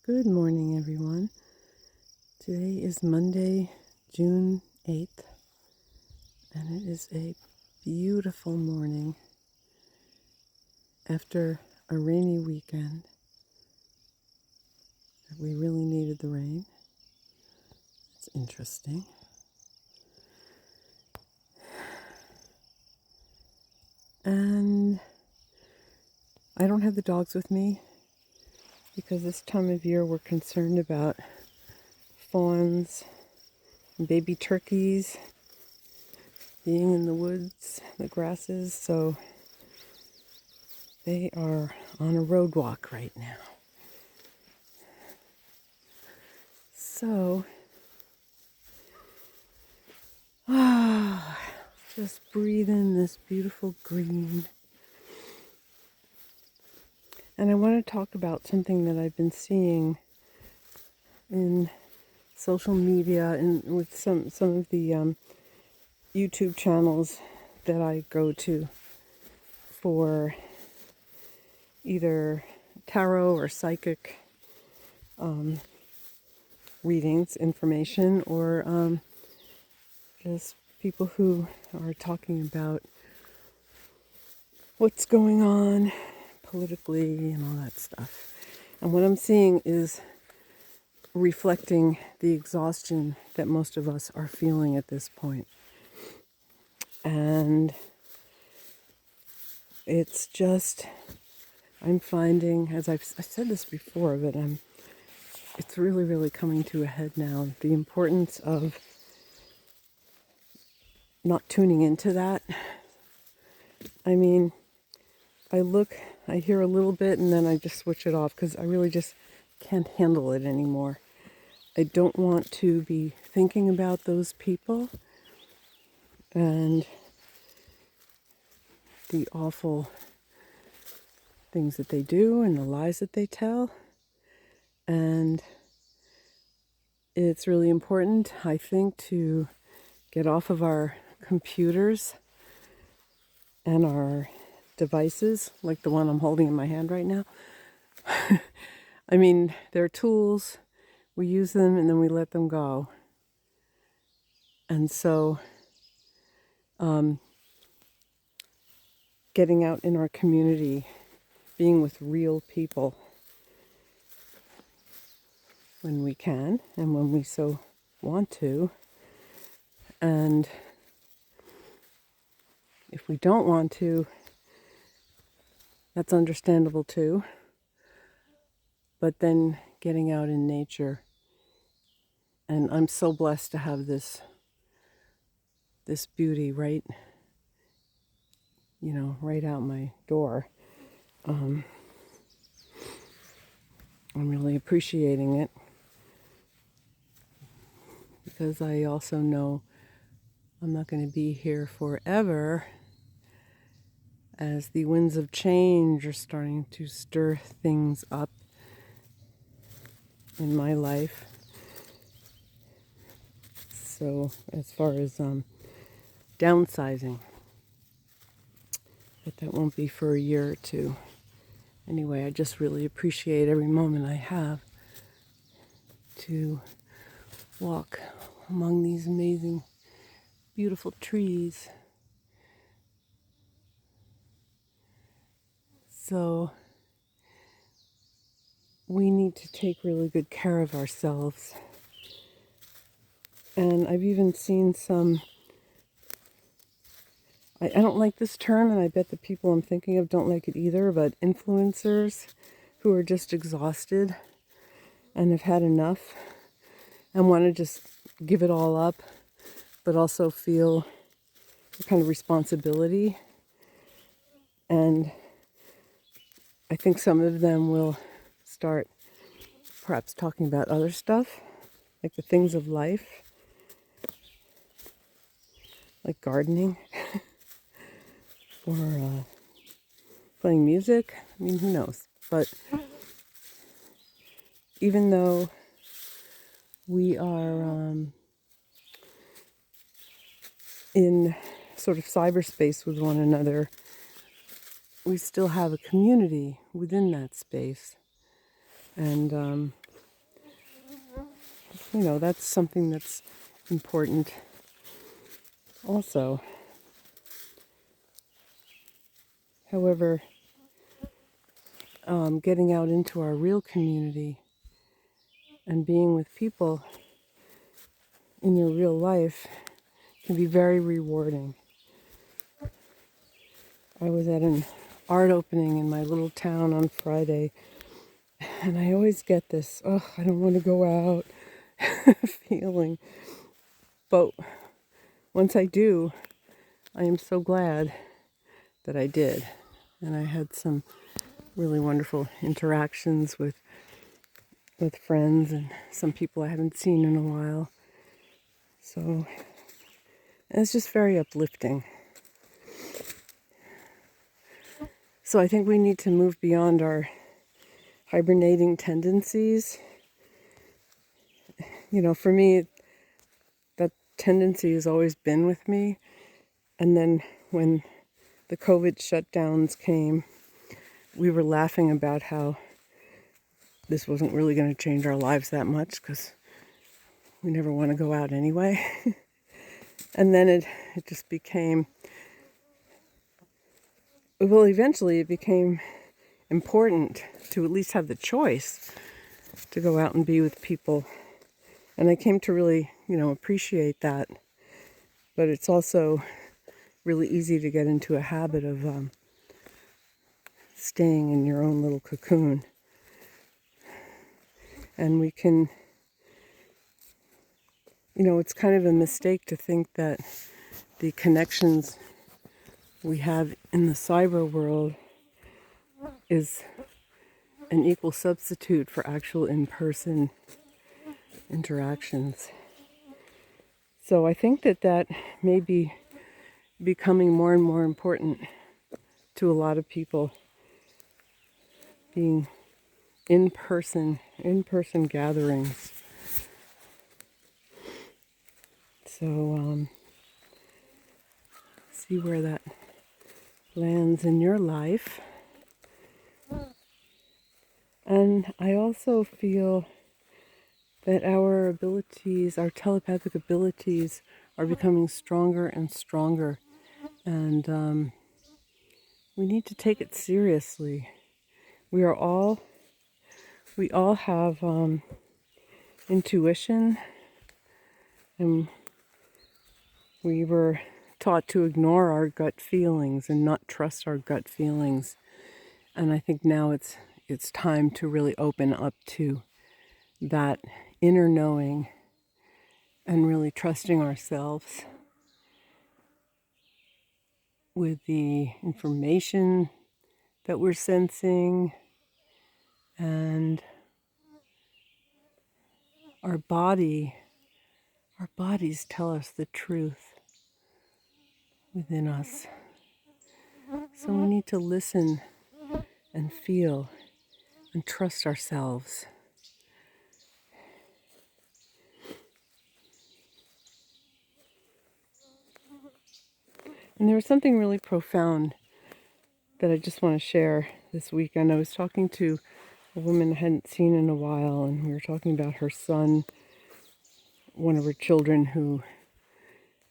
Good morning, everyone. Today is Monday, June 8th, and it is a beautiful morning after a rainy weekend that we really needed the rain. It's interesting. And I don't have the dogs with me because this time of year we're concerned about fawns and baby turkeys being in the woods, the grasses, so they are on a road walk right now. So, just breathe in this beautiful green. And I want to talk about something that I've been seeing in social media and with some of the YouTube channels that I go to for either tarot or psychic readings, information, or just people who are talking about what's going on politically and all that stuff. And what I'm seeing is reflecting the exhaustion that most of us are feeling at this point. And it's just, I'm finding, as I've said this before, but it's really, really coming to a head now. The importance of not tuning into that. I mean, I hear a little bit and then I just switch it off because I really just can't handle it anymore. I don't want to be thinking about those people and the awful things that they do and the lies that they tell. And it's really important, I think, to get off of our computers and our devices, like the one I'm holding in my hand right now. I mean, they're tools. We use them and then we let them go. And so, getting out in our community, being with real people when we can and when we so want to. And if we don't want to, that's understandable too. But then getting out in nature. And I'm so blessed to have this beauty right out my door. I'm really appreciating it because I also know I'm not going to be here forever, as the winds of change are starting to stir things up in my life. So as far as downsizing, but that won't be for a year or two. Anyway, I just really appreciate every moment I have to walk among these amazing, beautiful trees. So we need to take really good care of ourselves. And I've even seen some, I don't like this term, and I bet the people I'm thinking of don't like it either, but influencers who are just exhausted and have had enough and want to just give it all up, but also feel a kind of responsibility. And I think some of them will start perhaps talking about other stuff, like the things of life, like gardening or playing music. I mean, who knows? But even though we are in sort of cyberspace with one another, we still have a community within that space. And that's something that's important also. However, getting out into our real community and being with people in your real life can be very rewarding. I was at an art opening in my little town on Friday, and I always get this, oh, I don't want to go out feeling. But once I do, I am so glad that I did. And I had some really wonderful interactions with friends and some people I haven't seen in a while. So it's just very uplifting. So I think we need to move beyond our hibernating tendencies. For me, that tendency has always been with me. And then when the COVID shutdowns came, we were laughing about how this wasn't really going to change our lives that much because we never want to go out anyway. And then it just became, well, eventually it became important to at least have the choice to go out and be with people. And I came to really, appreciate that. But it's also really easy to get into a habit of staying in your own little cocoon. And we can, it's kind of a mistake to think that the connections we have in the cyber world is an equal substitute for actual in-person interactions. So I think that may be becoming more and more important to a lot of people, being in-person gatherings. So see where that lands in your life. And I also feel that our abilities, our telepathic abilities, are becoming stronger and stronger. And we need to take it seriously. We all have intuition, and we were taught to ignore our gut feelings and not trust our gut feelings. And I think now it's time to really open up to that inner knowing and really trusting ourselves with the information that we're sensing, and our bodies tell us the truth within us. So we need to listen and feel and trust ourselves. And there was something really profound that I just want to share this weekend. I was talking to a woman I hadn't seen in a while, and we were talking about her son, one of her children who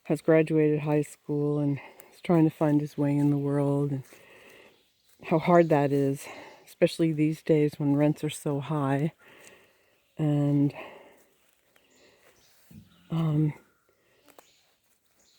has graduated high school and is trying to find his way in the world, and how hard that is, especially these days when rents are so high. And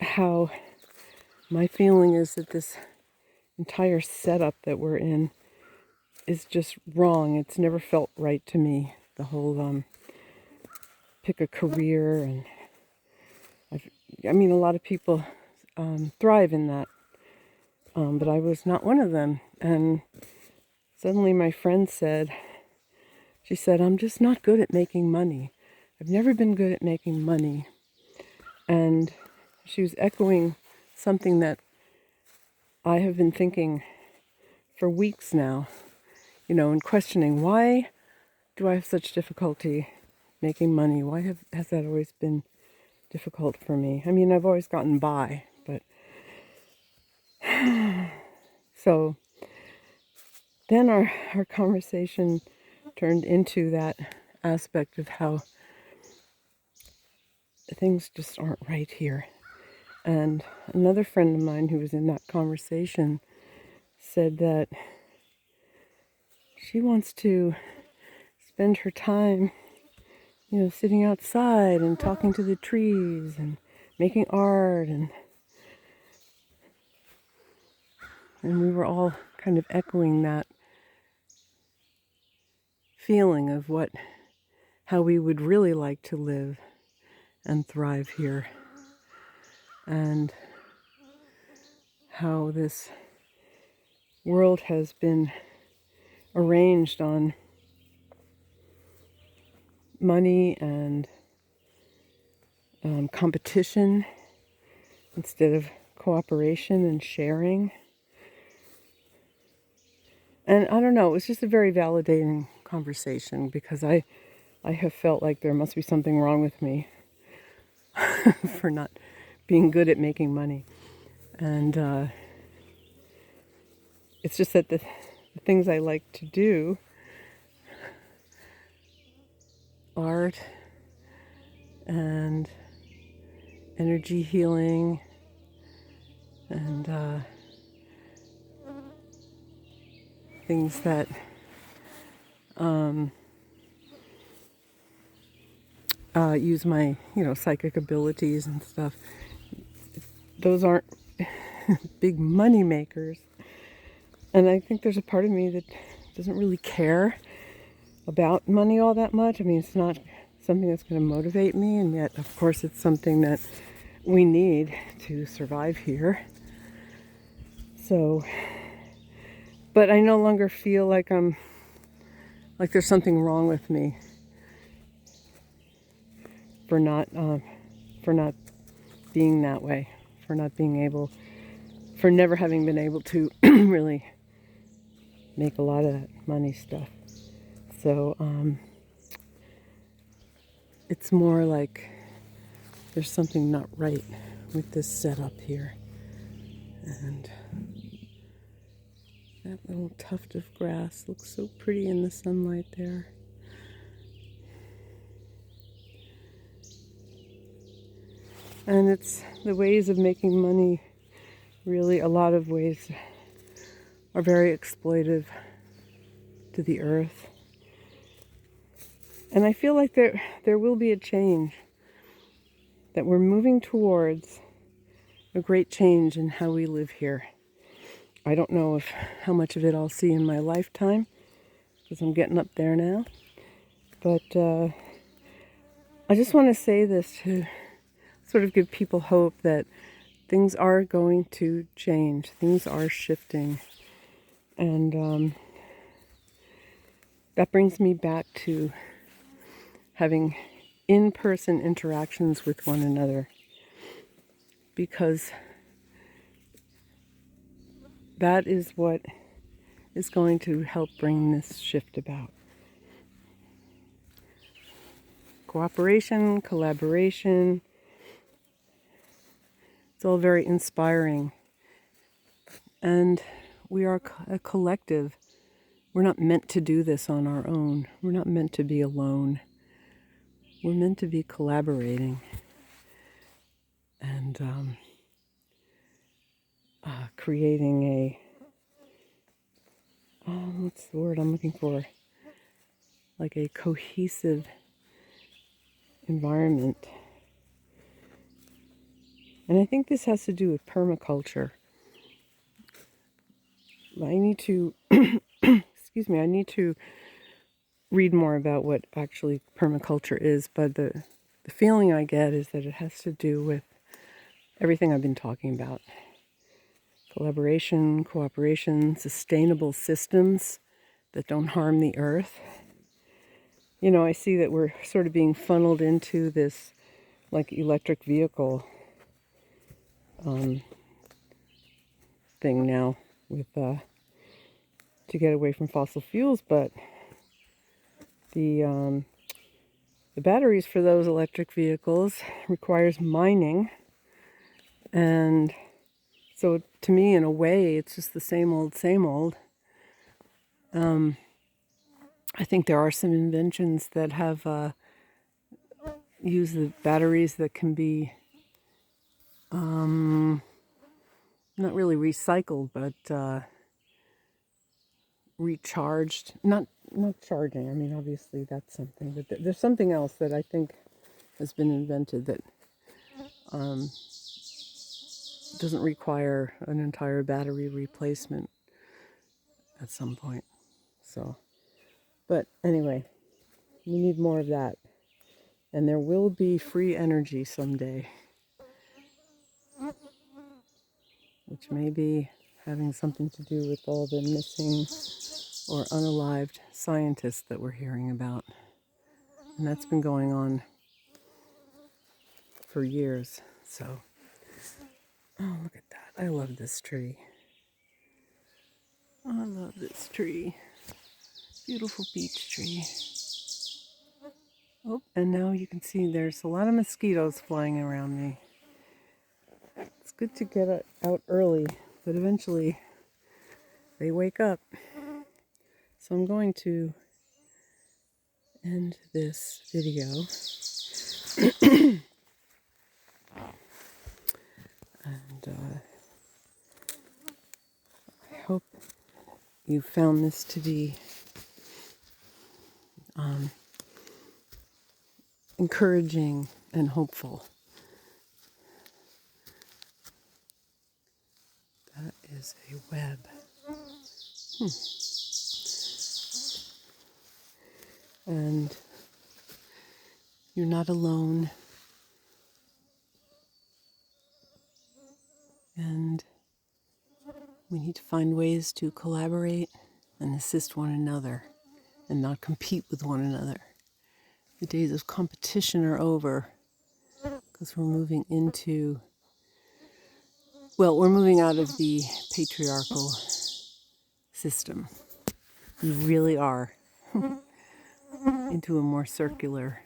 how my feeling is that this entire setup that we're in is just wrong. It's never felt right to me. The whole pick a career, and a lot of people thrive in that, but I was not one of them. And suddenly my friend said, I'm just not good at making money. I've never been good at making money. And she was echoing something that I have been thinking for weeks now, and questioning, why do I have such difficulty making money? Why has that always been difficult for me? I've always gotten by, but so then our conversation turned into that aspect of how things just aren't right here. And another friend of mine who was in that conversation said that she wants to spend her time, sitting outside and talking to the trees and making art, and we were all kind of echoing that feeling of how we would really like to live and thrive here, and how this world has been arranged on money and competition instead of cooperation and sharing. And I don't know, it was just a very validating conversation, because I have felt like there must be something wrong with me for not being good at making money. And it's just that the things I like to do, art and energy healing and things that use my, psychic abilities and stuff, those aren't big money makers. And I think there's a part of me that doesn't really care about money all that much. I mean, it's not something that's going to motivate me, and yet, of course, it's something that we need to survive here. So, but I no longer feel like there's something wrong with me for not being that way, for never having been able to really make a lot of that money stuff. So it's more like there's something not right with this setup here. And that little tuft of grass looks so pretty in the sunlight there. And it's the ways of making money, really, a lot of ways are very exploitive to the earth. And I feel like there will be a change, that we're moving towards a great change in how we live here. I don't know how much of it I'll see in my lifetime, because I'm getting up there now. But I just want to say this to sort of give people hope that things are going to change. Things are shifting. And that brings me back to having in-person interactions with one another, because that is what is going to help bring this shift about. Cooperation, collaboration, it's all very inspiring. And we are a collective. We're not meant to do this on our own. We're not meant to be alone. We're meant to be collaborating and creating what's the word I'm looking for? Like a cohesive environment. And I think this has to do with permaculture. I need to, I need to read more about what actually permaculture is, but the feeling I get is that it has to do with everything I've been talking about. Collaboration, cooperation, sustainable systems that don't harm the earth. I see that we're sort of being funneled into this like electric vehicle thing now with to get away from fossil fuels, but the batteries for those electric vehicles requires mining, and so to me, in a way, it's just the same old, same old. I think there are some inventions that have use the batteries that can be not really recycled, but recharged. Not charging. I mean, obviously that's something, but there's something else that I think has been invented that doesn't require an entire battery replacement at some point. So, but anyway, we need more of that. And there will be free energy someday, which may be having something to do with all the missing or unalived scientists that we're hearing about. And that's been going on for years. So, oh, look at that. I love this tree. I love this tree. Beautiful peach tree. Oh, and now you can see there's a lot of mosquitoes flying around me. It's good to get out early, but eventually they wake up. So I'm going to end this video. And I hope you found this to be encouraging and hopeful. That is a web. And you're not alone. And we need to find ways to collaborate and assist one another and not compete with one another. The days of competition are over because we're moving into, well, we're moving out of the patriarchal system. We really are. Into a more circular,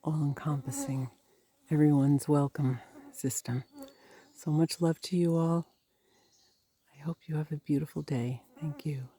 all-encompassing, everyone's welcome system. So much love to you all. I hope you have a beautiful day. Thank you.